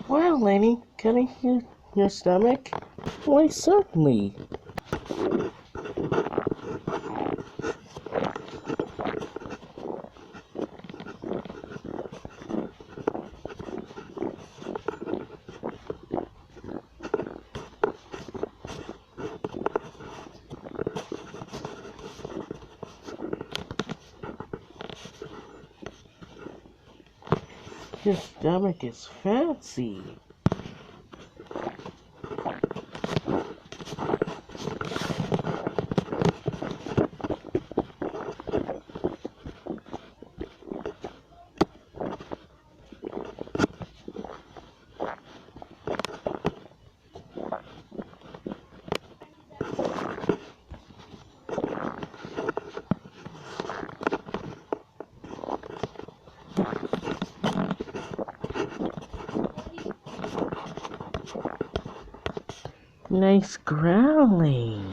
Wow, Leni, can I hear your stomach? Why, certainly. Your stomach is fancy. Nice growling.